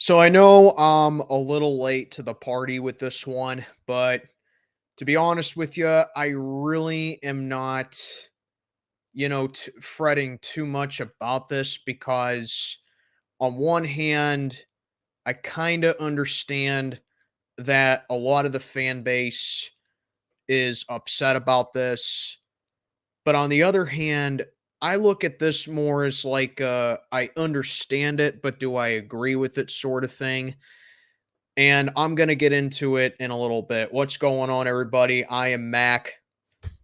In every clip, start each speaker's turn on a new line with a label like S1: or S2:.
S1: So I know I'm a little late to the party with this one, but to be honest with you, I really am not, fretting too much about this because on one hand, I kind of understand that a lot of the fan base is upset about this. But on the other hand, I look at this more as like I understand it, but do I agree with it sort of thing. And I'm going to get into it in a little bit. What's going on, everybody? I am Mac,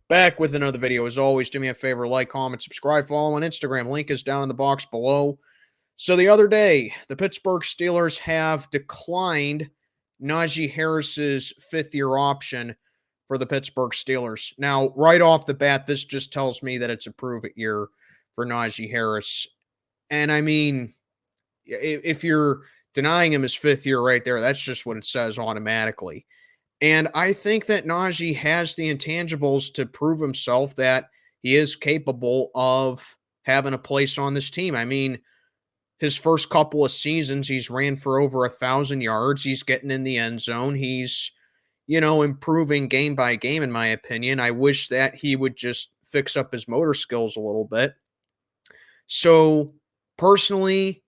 S1: back with another video. As always, do me a favor, like, comment, subscribe, follow on Instagram. Link is down in the box below. So the other day, the Pittsburgh Steelers have declined Najee Harris's fifth-year option for the Pittsburgh Steelers. Now, right off the bat, this just tells me that it's a prove-it year for Najee Harris. And I mean, if you're denying him his fifth year right there, that's just what it says automatically. And I think that Najee has the intangibles to prove himself that he is capable of having a place on this team. I mean, his first couple of seasons, he's ran for over 1,000 yards. He's getting in the end zone. He's, improving game by game, in my opinion. I wish that he would just fix up his motor skills a little bit. So, personally,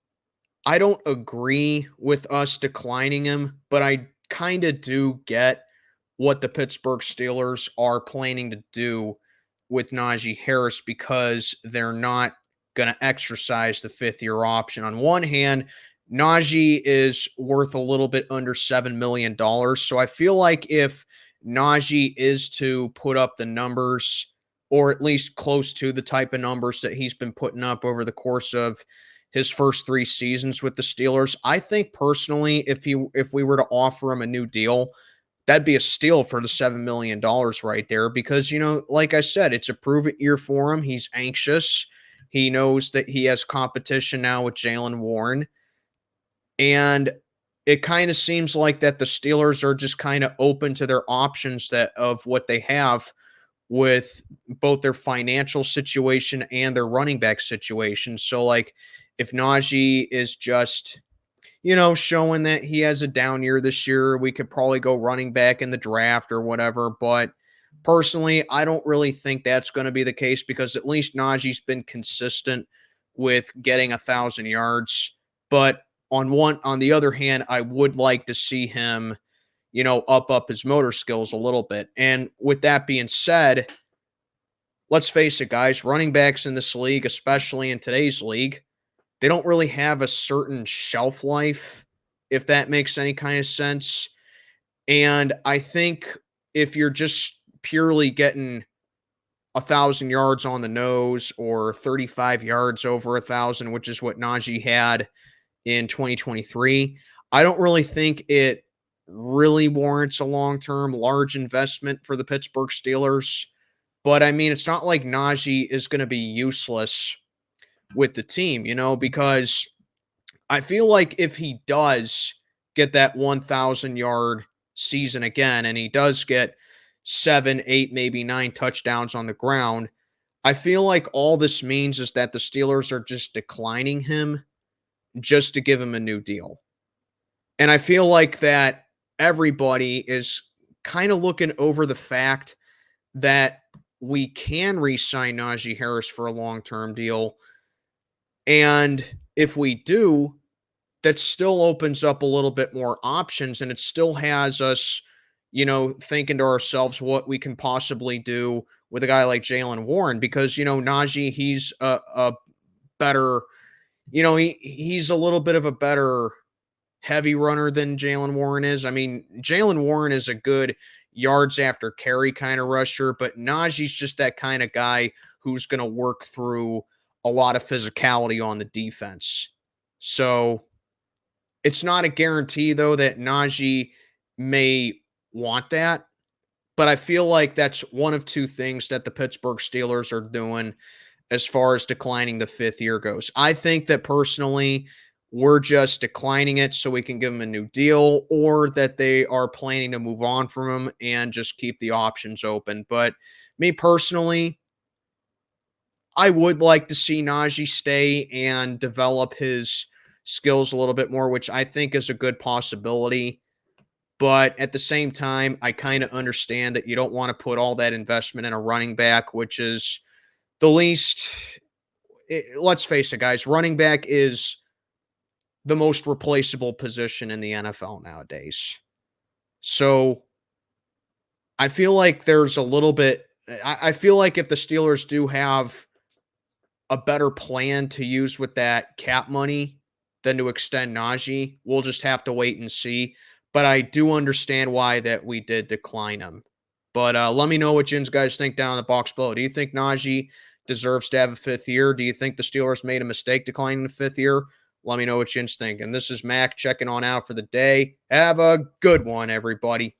S1: I don't agree with us declining him, but I kind of do get what the Pittsburgh Steelers are planning to do with Najee Harris because they're not going to exercise the fifth-year option. On one hand, Najee is worth a little bit under $7 million. So I feel like if Najee is to put up the numbers, or at least close to the type of numbers that he's been putting up over the course of his first 3 seasons with the Steelers, I think personally, if we were to offer him a new deal, that'd be a steal for the $7 million right there. Because like I said, it's a prove it year for him. He's anxious. He knows that he has competition now with Jalen Warren, and it kind of seems like that the Steelers are just kind of open to their options that of what they have with both their financial situation and their running back situation. So, like, if Najee is just, showing that he has a down year this year, we could probably go running back in the draft or whatever. But personally, I don't really think that's going to be the case because at least Najee's been consistent with getting 1,000 yards. But on the other hand, I would like to see him, up his motor skills a little bit. And with that being said, let's face it, guys, running backs in this league, especially in today's league, they don't really have a certain shelf life, if that makes any kind of sense. And I think if you're just purely getting 1,000 yards on the nose or 35 yards over 1,000, which is what Najee had in 2023, I don't really think it really warrants a long-term large investment for the Pittsburgh Steelers. But I mean, it's not like Najee is going to be useless with the team, because I feel like if he does get that 1,000-yard season again, and he does get 7, 8, maybe 9 touchdowns on the ground, I feel like all this means is that the Steelers are just declining him just to give him a new deal. And I feel like that everybody is kind of looking over the fact that we can re-sign Najee Harris for a long-term deal. And if we do, that still opens up a little bit more options, and it still has us, thinking to ourselves what we can possibly do with a guy like Jalen Warren, because, Najee, he's a better, he's a little bit of a better heavy runner than Jalen Warren is. I mean, Jalen Warren is a good yards after carry kind of rusher, but Najee's just that kind of guy who's going to work through a lot of physicality on the defense. So it's not a guarantee, though, that Najee may want that. But I feel like that's one of two things that the Pittsburgh Steelers are doing as far as declining the fifth year goes. I think that personally, we're just declining it so we can give him a new deal, or that they are planning to move on from him and just keep the options open. But me personally, I would like to see Najee stay and develop his skills a little bit more, which I think is a good possibility. But at the same time, I kind of understand that you don't want to put all that investment in a running back, which is the least. Let's face it, guys, running back is the most replaceable position in the NFL nowadays. So I feel like there's a little bit. I feel like if the Steelers do have a better plan to use with that cap money than to extend Najee, we'll just have to wait and see. But I do understand why that we did decline him. But let me know what you guys think down in the box below. Do you think Najee deserves to have a fifth year? Do you think the Steelers made a mistake declining the fifth year? Let me know what you think. And this is Mac checking on out for the day. Have a good one, everybody.